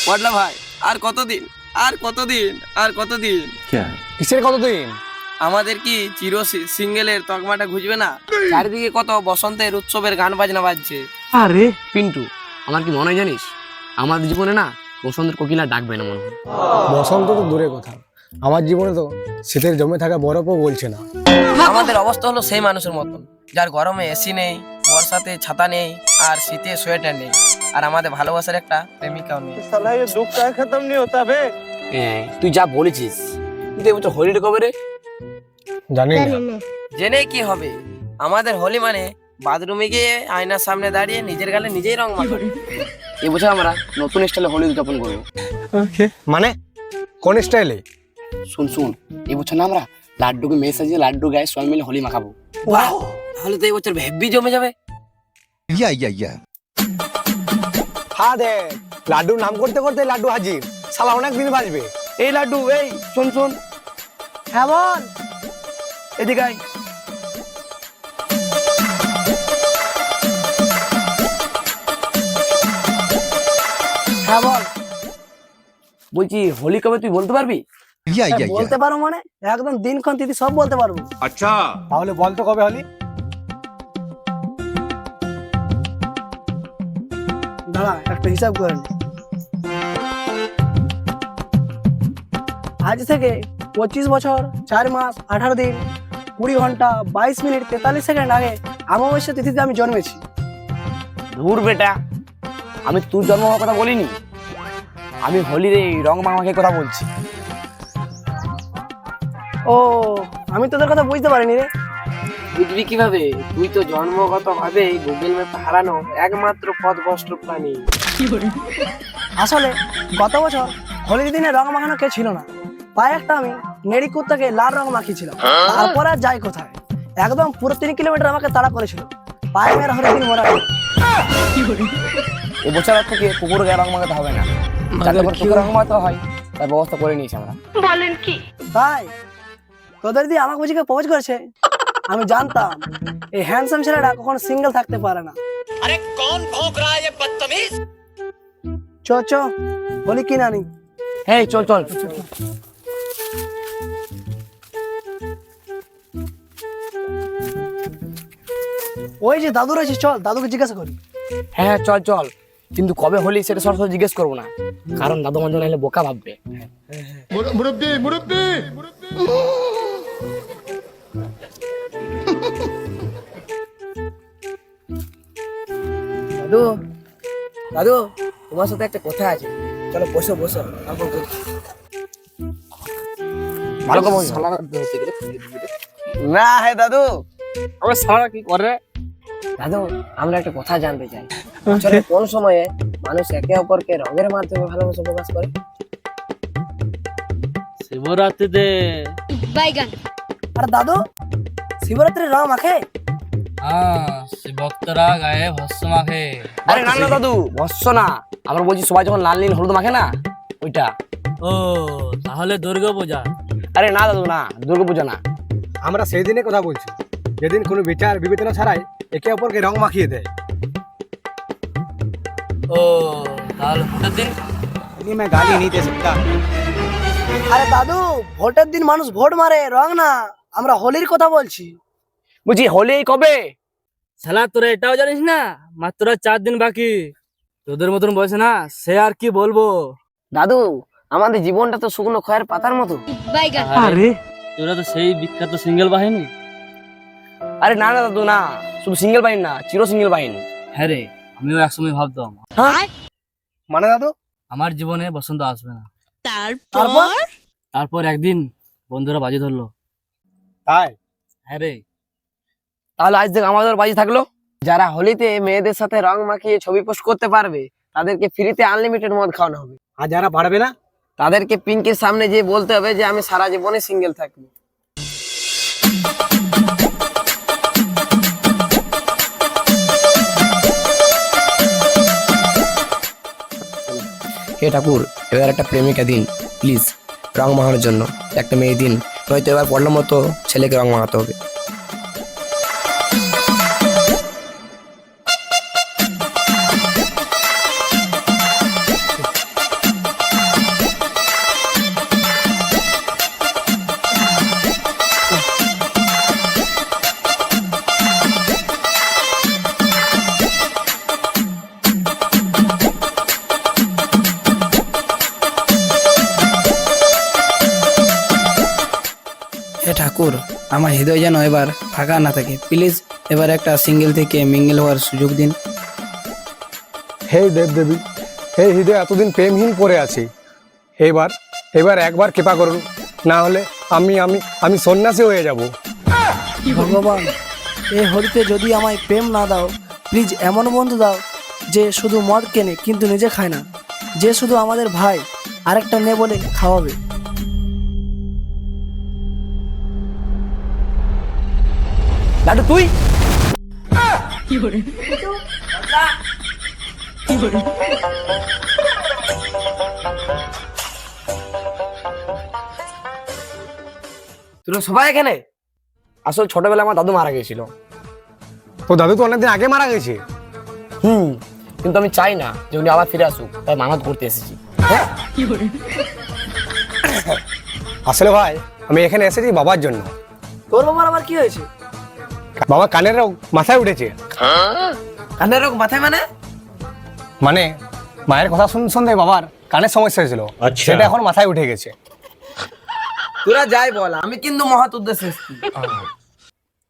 পটলা ভাই, আর কতদিন, আর কতদিন, আর কতদিন? কিসের কতদিন? আমাদের কি চির সিঙ্গেলের তকমাটা ঘুচবে না? চারিদিকে কত বসন্তের উৎসবের গান বাজনা বাজছে। আরে পিন্টু, আমার কি মনে হয় জানিস, আমাদের জীবনে না বসন্তের কোকিলা ডাকবে না মনে হয়। বসন্ত তো দূরের কথা, আমার জীবনে তো শীতের জমে থাকা বরফও বলছে না। আমাদের অবস্থা হলো সেই মানুষের মতন, যার গরমে এসি নেই, বর্ষাতে ছাতা নেই, আর শীতে সোয়েটার নেই, আর আমাদের ভালোবাসার একটা প্রেমিকাও নেই। তুই যা বলেছিস, কিন্তু এবছর হোলিটা কবে রে? জানি না। জেনে কি হবে, আমাদের হোলি মানে বাথরুমে গিয়ে আয়নার সামনে দাঁড়িয়ে নিজের গালে নিজেই রং মাখাবো। এবছর আমরা নতুন স্টাইলে হোলি উদযাপন করবো। মানে কোন স্টাইলে? শুন শুন, এবছর না আমরা লাড্ডুকে মেয়ে সাজিয়ে লাড্ডু গায়ে সবাই মিলে হোলি মাখাবো। বাহ, তাহলে তো এই বছর হেব্বি জমে যাবে। হ্যাঁ দেখ, লাড্ডুর নাম করতে করতে লাড্ডু হাজির, শালা অনেক দিন বাজবে। এই লাড্ডু, এই শোন শোন। হ্যাঁ বল, এদিকে আয়। হ্যাঁ বল। বলছি হোলি কবে তুই বলতে পারবি? বলতে পারো মানে একদম দিনক্ষণ তিথি সব বলতে পারবো। তাহলে বল তো কবে হলি? দাঁড়া, একটা হিসাব করে নি। আজ থেকে 25 বছর 4 মাস 18 দিন 20 ঘন্টা 22 মিনিট 43 সেকেন্ড আগে অমাবস্যা তিথিতে আমি জন্মেছি। ধুর বেটা, আমি তোর জন্ম হওয়ার কথা বলিনি, আমি হোলির এই রং মাখামাখির কথা বলছি। ও, আমি তোদের কথা বুঝতে পারিনি রে। বুঝবি কিভাবে? তুই তো জন্মগত ভাবে গুগল ম্যাপে হারানো একমাত্র পথভ্রষ্ট প্রাণী। আসলে গত বছর হোলির দিনে রং মাখানো কে ছিল না, তাই একটা আমি নেড়ি কুত্তাকে লাল রং মাখিয়েছিলাম। তারপর আর যাই কোথায়, একদম পুরো 3 কিলোমিটার আমাকে তাড়া করেছিল। পায়ে মেয়ের হোলির দিন মনে রাখবে। এবছর আর থেকে কুকুর গায়ে রং মাখাতে হবে না, যাতে করে কুকুর রং মাখাতে হয় তার ব্যবস্থা করে নিয়েছি আমরা। তাই তোদের দিয়ে আমাকে বুঝিকে পৌঁছ করেছে। আমি জানতাম এই হ্যান্ডসাম ছেলেটা কখনো সিঙ্গেল থাকতে পারে না। আরে কোন ভোঁক রা ये बदतमीज। চো হোলি কিনা নি। হ্যাঁ চল চল। ওই যে দাদু রয়েছে, চল দাদুকে জিজ্ঞাসা করি। হ্যাঁ চল চল, কিন্তু কবে হোলি সেটা সরাসরি জিজ্ঞেস করবো না, কারণ দাদু মঞ্জন এলে বোকা ভাববে। দাদু, দাদু তোমার সাথে একটা কথা আছে, চলো বসো বসো। তারপর বলছি। ভালো করে বল। না হে দাদু, আরে সারা কি করে? দাদু আমরা একটা কথা জানতে চাই, আসলে কোন সময়ে মানুষ একে অপরকে রঙের মাধ্যমে ভালোবাসা প্রকাশ করে? শিবরাত্রিতে। আর দাদু শিবরাত্রি রং মাখে? হ্যাঁ, শিবভক্তরা গায়ে ভস্ম মাখে। আরে না না দাদু, ভস্য না, আমরা বলছি সবাই যখন লাল নীল হলুদ মাখে না, ওইটা। ও, তাহলে দুর্গা পূজা। আরে না দাদু না, দুর্গা পূজা না। আমরা সেই দিনের কথা বলছি, যেদিন কোনো বিচার বিবেচনা ছাড়াই একে অপরকে রং মাখিয়ে দেয়। ও, তাহলে ভোটের দিন। मैं गाली नहीं दे सकता। আরে দাদু, ভোটের দিন মানুষ ভোট মারে, রং না। আমরা হোলির কথা বলছি। বুঝি হোলি কবে? শালা তোরা এটাও জানিস না, মাত্র 4 দিন বাকি। তোদের মতন বয়সে না, সে আর কি বলবো। দাদু আমাদের জীবনটা তো শুকনো খয়ের পাতার মতো। আরে তোরা তো সেই বিখ্যাত সিঙ্গেল বাহিনী। আরে না না দাদু না, শুধু সিঙ্গেল বাহিনী না, চির সিঙ্গেল বাহিনী। হ্যাঁ রে, আমিও একসময় ভাবতাম মানে দাদু? আমার জীবনে বসন্ত আসবে না। তারপর তারপর একদিন বন্ধুরা বাজি ধরলো। তাই? হ্যাঁ রে। তাহলে আজ থেকে আমাদের বাজি থাকলো, যারা হোলিতে মেয়েদের সাথে রং মাখিয়ে ছবি পোস্ট করতে পারবে তাদেরকে ফ্রিতে আনলিমিটেড মদ খাওয়ানো হবে। আর যারা পারবে না তাদেরকে পিঙ্কের সামনে যেয়ে বলতে হবে যে আমি সারা জীবনে সিঙ্গেল থাকবো। হে ঠাকুর, এবার একটা প্রেমিকা দিন প্লিজ, রং মাখানোর জন্য একটা মেয়ে দিন, হয়তো এবার পড়লার মতো ছেলেকে রং মাখাতে হবে। কুকুর, আমার হৃদয় যেন এবার ফাঁকা না থাকে। প্লিজ এবার একটা সিঙ্গেল থেকে মিঙ্গেল হওয়ার সুযোগ দিন। হে দেবদেবী, হে হৃদয় এতদিন প্রেমহীন পড়ে আছি, এবার এবার একবার কৃপা করুন, না হলে আমি আমি আমি সন্ন্যাসী হয়ে যাব। ভগবান, এই হোলিতে যদি আমায় প্রেম না দাও, প্লিজ এমন বন্ধু দাও যে শুধু মদ কেনে কিন্তু নিজে খায় না, যে শুধু আমাদের ভাই আরেকটা নে বলে খাওয়াবে। লাড্ডু তুই তোরা সবাই এখানে? আসল ছোটবেলায় আমার দাদু মারা গেছিল। তো দাদু তো অনেকদিন আগে মারা গেছে। কিন্তু আমি চাই না যে উনি আবার ফিরে আসুক, তাই মানত করতে এসেছি। আসলে ভাই আমি এখানে এসেছি বাবার জন্য। তোর বাবার আবার কি হয়েছে? বাবা কানের রোগ মাথায় উঠেছে। কানের রোগ মাথায় মানে? মানে মায়ের কথা শুনতে বাবার কানের সমস্যা হয়েছিল, সেটা এখন মাথায় উঠে গেছে। তোরা যাই বল, আমি কিন্তু মহৎ উদ্দেশ্যে এসেছি।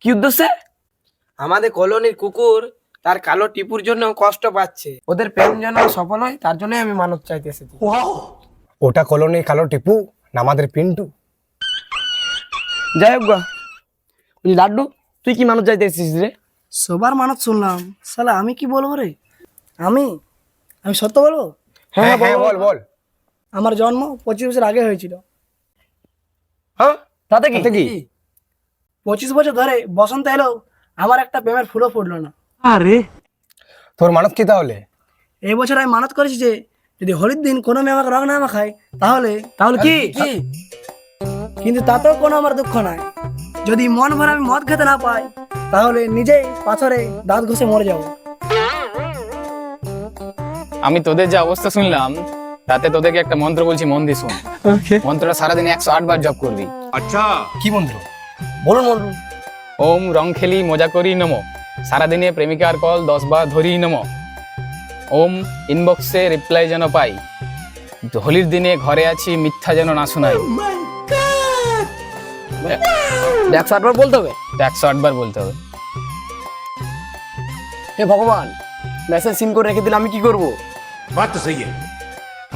কি উদ্দেশ্যে? আমাদের কলোনির কুকুর তার কালো টিপুর জন্য কষ্ট পাচ্ছে, ওদের প্রেম যেন সফল হয়, তার জন্যই আমি মানত চাইতে এসেছি। ওটা কলোনির কালো টিপু না আমাদের পিন্টু? যাই হোক গা, বলি লাড্ডু তুই কি মানত চাইতে এসেছিস রে? সবার মানত শুনলাম, শালা আমি কি বলবো রে? আমি আমি সত্য বলবো? হ্যাঁ হ্যাঁ বল বল। আমার জন্ম 25 বছর আগে হয়েছিল। হ্যাঁ, তাতে কি? 25 বছর ধরে বসন্ত এলো, আমার একটা প্রেমের ফুলও ফুটলো না। তোর মানত কি তাহলে? এই বছর আমি মানত করেছি যে যদি হোলির দিন কোনো মেয়ে আমাকে রং না মাখায় তাহলে তাহলে কি? কিন্তু তাতেও কোনো আমার দুঃখ নাই। যদি মন ভরে আমি মদ খেতে না পাই তাহলে নিজেই পাথরে দাঁত ঘষে মরে যাব। আমি তোদের যে অবস্থা শুনলাম, তাতে তোদেরকে একটা মন্ত্র বলছি, মন দিয়ে শুন। মন্ত্রটা সারাদিনে 108 বার জপ করবি। কি মন্ত্র? বলুন বলুন। ওম রং খেলি মজা করি নমো, সারাদিনে প্রেমিকার কল 10 বার ধরি নমো। ওম ইনবক্সে রিপ্লাই যেন পাই, হোলির দিনে ঘরে আছি মিথ্যা যেন না শোনাই। 108 বার বলতে হবে? 108 বার বলতে হবে। হে ভগবান, মেসেজ সিন করে রেখে দিলে আমি কি করব?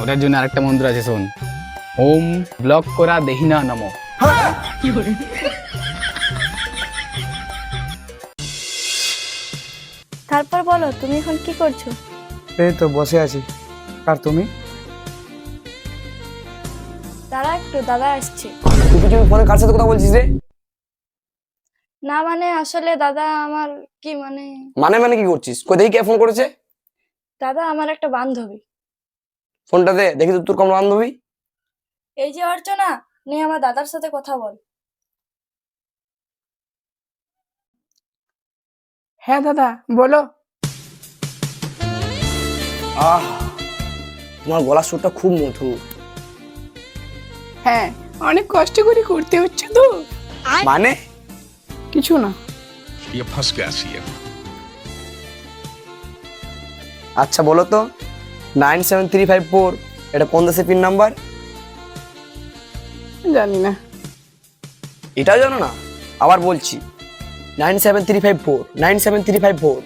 ওটার জন্য আরেকটা মন্ত্র আছে, শোন। ওম ব্লক করা দেহিনা নমো। তারপর বলো, তুমি এখন কি করছো? এই তো বসে আছি। আর তুমি? দাঁড়া একটু, দাদা আসছে। তুই কিছু ফোনে কার সাথে কথা বলছিস রে? না মানে আসলে দাদা আমার কি মানে মানে মানে কি করছিস? কই দেখি কে ফোন করেছে? দাদা আমার একটা বান্ধবী। ফোনটা দে দেখি তো তোর কোন বান্ধবী। এই যে অর্চনা, নে আমার দাদার সাথে কথা বল। হ্যাঁ দাদা বলো। আহ, তোমার গলার সুরটা খুব মধুর। হ্যাঁ, অনেক কষ্ট করে করতে হচ্ছে তো। মানে? কিছু না। আচ্ছা বলো তো, 97354 এটা কোন দেশের পিন নাম্বার? জানি না। এটাও জানো না? আবার বলছি, 97354 97354।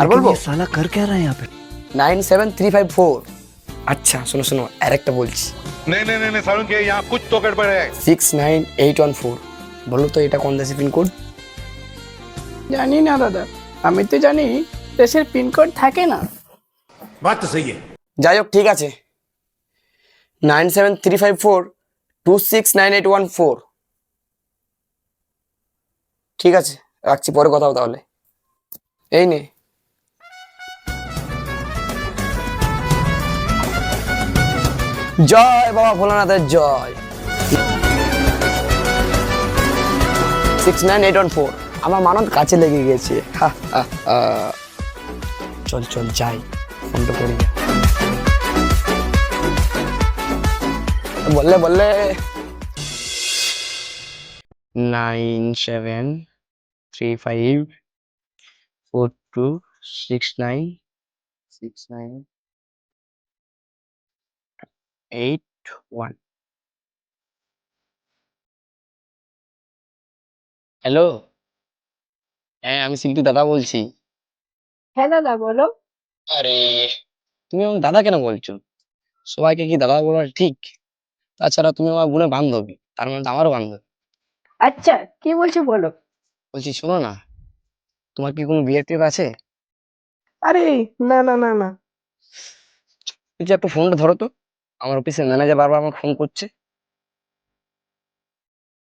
আর বলবো? साला कर क्या रहा है यहाँ पे? 97354। আচ্ছা শোনো শোনো, আরেকটা বলছি। नहीं नहीं नहीं सारुण के यहाँ कुछ तो गड़बड़ है। 69814। বলো তো এটা কোন দেশের পিন কোড? জানি না দাদা, আমি তো জানি দেশের পিনকোড থাকে না। बात तो सही है। যাই হোক ঠিক আছে, 97354269814। ঠিক আছে রাখছি, পরে কথা হবে তাহলে। এই নে। জয় বাবা ভোলানাথের জয়। 69814। আমার মানত কাছে লেগে গেছে। চল চল যাই, ফোনটা করি। বললে বললে 973542696981। হ্যালো, হ্যাঁ আমি সিল্টু দাদা বলছি। হ্যাঁ দাদা বলো। আরে তুমি আমার দাদা কেন বলছো? সবাইকে কি দাদা বলা ঠিক? তাছাড়া তুমি আমার বোনের বান্ধবী, তার মানে তো আমারও বান্ধবী। আচ্ছা, কি বলছো বলো। বলছি শোনো না, তোমার কি কোনো বিয়ের টিপ আছে? আরে না না না না। বলছি একটু ফোনটা ধরো তো, আমার অফিসের ম্যানেজার বারবার আমাকে ফোন করছে।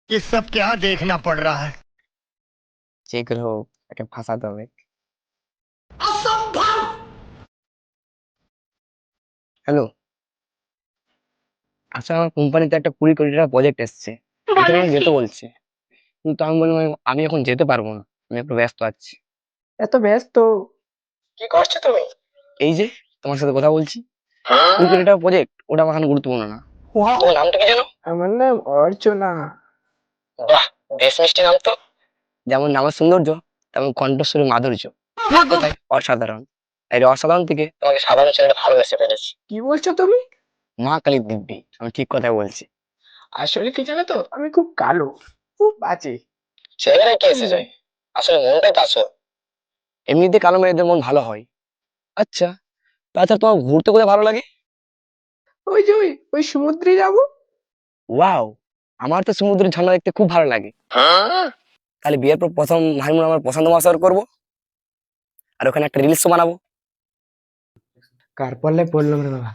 ये सब क्या देखना पड़ रहा है? যে করে হোক একে ফাঁসাতে হবে। হ্যালো, আচ্ছা আমার কোম্পানিতে একটা 20 কোটি টাকা প্রজেক্ট এসছে, এখানে আমাকে যেতে বলছে, কিন্তু আমি বললাম আমি এখন যেতে পারবো না, আমি একটু ব্যস্ত আছি। এত ব্যস্ত? কি করছো তুমি? এই যে তোমার সাথে কথা বলছি, 20 কোটি টাকা প্রজেক্ট, ওটা আমার এখন গুরুত্বপূর্ণ না। তোমার নামটা কি জানো? আমার নাম অর্চনা। বাহ, বেশ মিষ্টি নাম তো। যেমন নামের সৌন্দর্য, তেমন কণ্ঠস্বরের মাধুর্য তাই অসাধারণ। এই অসাধারণ থেকে তোমাকে সাধারণ ছেলেটা ভালোবেসে ফেলেছি। কি বলছো তুমি? মা কালী দিব্যি, আমি ঠিক কথাই বলছি। আসলে কি জানো তো, আমি খুব কালো, খুব বাজে। সেখানে কি এসে যায়, আসলে মনটাই তো আসল। এমনিতে কালো মেয়েদের মন ভালো হয়। আচ্ছা, তাছাড়া তোমার ঘুরতে কোথায় ভালো লাগে? ওই যে ওই সমুদ্রে যাবো। ওয়াও, আমার তো সমুদ্রের ঝর্ণা দেখতে খুব ভালো লাগে। তাহলে বিয়ের পর প্রথম হানিমুন আমার পছন্দ মশার করবো, আর ওখানে একটা রিলস বানাবো। কার পড়লে পড়লাম রে বাবা।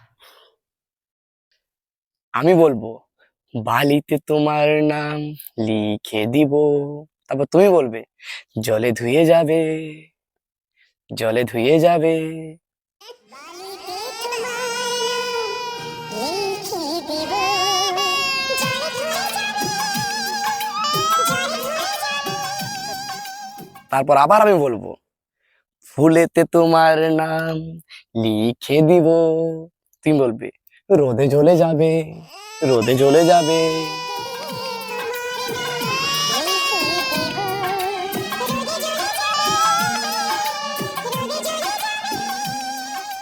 আমি বলবো বালিতে তোমার নাম লিখে দিব, তারপর তুমি বলবে জলে ধুয়ে যাবে, জলে ধুয়ে যাবে। তারপর আবার আমি বলবো ফুলেতে তোমার নাম লিখে দিব, তুমি বলবে রোদে জ্বলে যাবে, রোদে জ্বলে যাবে।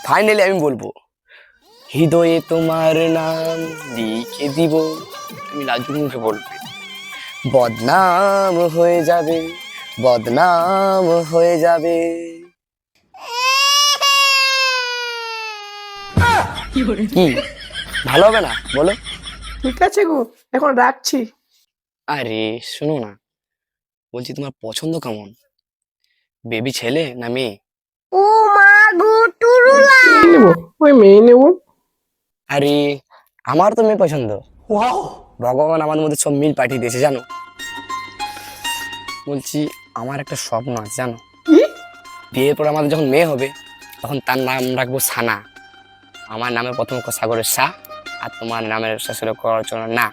ফাইনালি আমি বলবো হৃদয়ে তোমার নাম লিখে দিব, তুমি লাজুক মুখে বলবে বদনাম হয়ে যাবে, বদনাম হয়ে যাবে। কি ভালো হবে না বলো? ঠিক আছে গো, এখন রাখছি। আরে শোনো না, বলছি তোমার পছন্দ কেমন, বেবি ছেলে না মেয়ে? মেয়ে নেবো, ওই মেয়ে নেবো। আরে আমার তো মেয়ে পছন্দ। ভগবান আমাদের মধ্যে সব মিল পাঠিয়ে দিয়েছে জানো। বলছি আমার একটা স্বপ্ন আছে জানো, কি? বিয়ের পর আমাদের যখন মেয়ে হবে তখন তার নাম রাখবো সানা। আমার নামের প্রথম সাগরের সা, আর তোমার নামের শেষের করচনা না।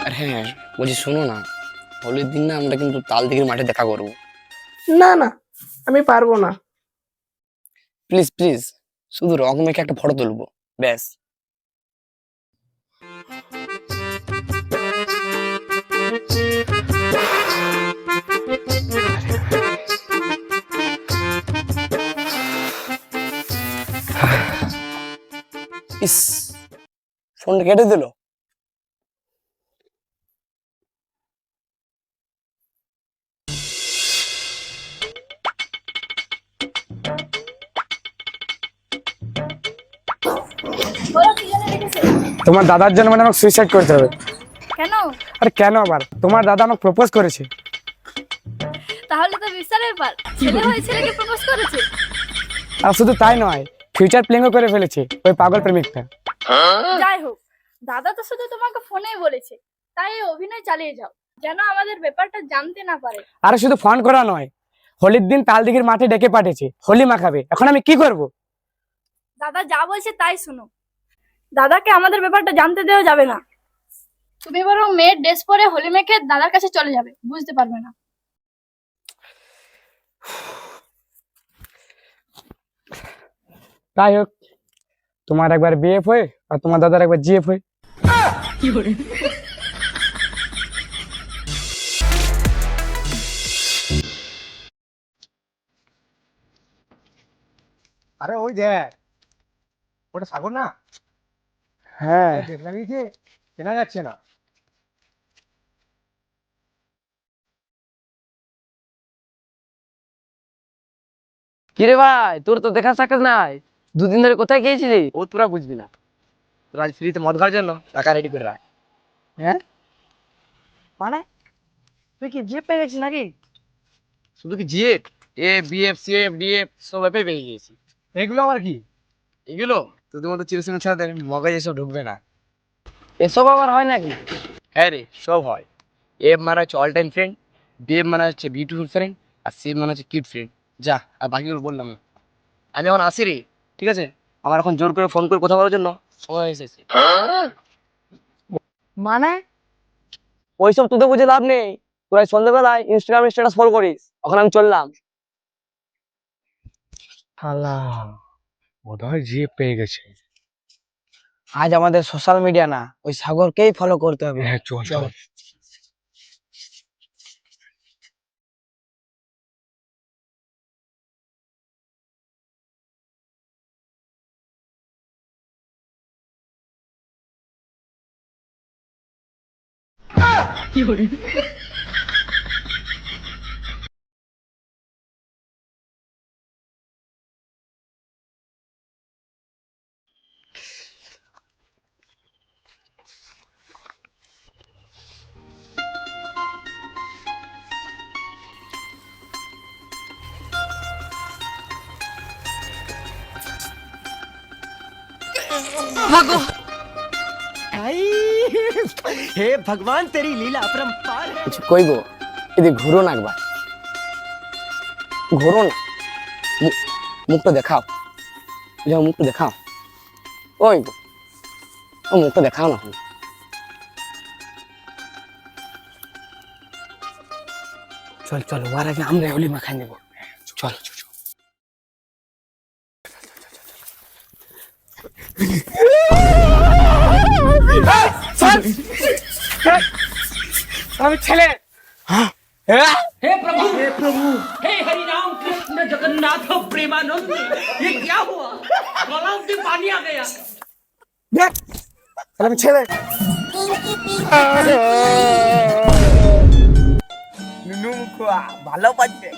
আর হ্যাঁ বলছি শোনো না, হোলির দিন না আমরা কিন্তু তালদিঘির মাঠে দেখা করবো। না না, আমি পারবো না। প্লিজ প্লিজ, শুধু রং মেখে একটা ফটো তুলবো ব্যাস। ইস, ফোনটা কেটে দিল। তোমার দাদার জন্য মানে আমাকে সুইসাইড করতে হবে। কেন? আরে কেন আবার, তোমার দাদা আমাকে প্রপোজ করেছে। তাহলে তো বিশাল ব্যাপার, ছেলে হয়ে ছেলেকে প্রপোজ করেছে। আর শুধু তাই নয়, ফিউচার প্ল্যানও করে ফেলেছে ওই পাগল প্রেমিকটা। যাই হোক, দাদা তো শুধু তোমাকে ফোনেই বলেছে, তাই এই অভিনয় চালিয়ে যাও, যেন আমাদের ব্যাপারটা জানতে না পারে। আরে শুধু ফোন করা নয়, হোলির দিন তালদিঘির মাঠে ডেকে পাঠিয়েছে, হোলি মাখাবে। এখন আমি কি করব? দাদা যা বলছে তাই শুনো, দাদাকে আমাদের ব্যাপারটা জানতে দেওয়া যাবে না। তুমি বরং মেয়ের ড্রেস পরে হোলি মেখে দাদার কাছে চলে যাবে, বুঝতে পারবে না। তাই হোক, তোমার একবার বিএফ হয়ে আর তোমার দাদার একবার জিএফ হয়ে। আরে ওই দেখ, ওটা সাগর না? হ্যাঁ দেখলাম কি চেনা যাচ্ছে না। কিরে ভাই, তোর তো দেখা সাক্ষাৎ নাই, দুদিন ধরে কোথায় গিয়েছিলি? ও তোরা বুঝবি না, তোরা আজ ফ্রিতে মদ খাওয়ার জন্য টাকা রেডি করে রাখ। হ্যাঁ মানে তুই কি জিপ পেয়ে গেছিস নাকি? শুধু কি জিএফ, এ বিএফ সিএফ ডিএফ সব এপে পেয়ে গেছি। এগুলো আবার কি? এগুলো তোদের মতো চিরসিং ছাড়া মগাই এসব ঢুকবে না। এসব আবার হয় নাকি? হ্যাঁ রে, সব হয়। এফ মানে হচ্ছে অল টাইম ফ্রেন্ড, বিএফ মানে হচ্ছে বিউটিফুল ফ্রেন্ড, আর সিএফ মানে হচ্ছে কিউট ফ্রেন্ড। যা, আর বাকিগুলো বললাম না। আমি এখন আসি রে, ঠিক আছে? আমার এখন জোর করে ফোন করে কথা বলার জন্য সময় এসেছে। মানে ওইসব তোদের বুঝে লাভ নেই, তোরা সন্ধ্যাবেলায় ইনস্টাগ্রামে স্ট্যাটাস ফলো করিস, এখন আমি চললাম। শালা বোধহয় জিএ পেয়ে গেছে। আজ আমাদের সোশ্যাল মিডিয়া না, ওই সাগরকেই ফলো করতে হবে। হ্যাঁ চল চল। हे भगवान तेरी लीला अपरंपार है। কিছু কইবো? এদিকে ঘুরো না একবার, ঘুরো না, মুখটা দেখাও, যাও মুখটা দেখাও। ওই গো, ও মুখটা দেখাও না। চল চল, ওর আগে আমরা হোলি মাখাই নেবো। চল আমি ছেলে। দেখ, আমি ছেলে। নুনু মুখুয়া ভালো পাচ্ছে।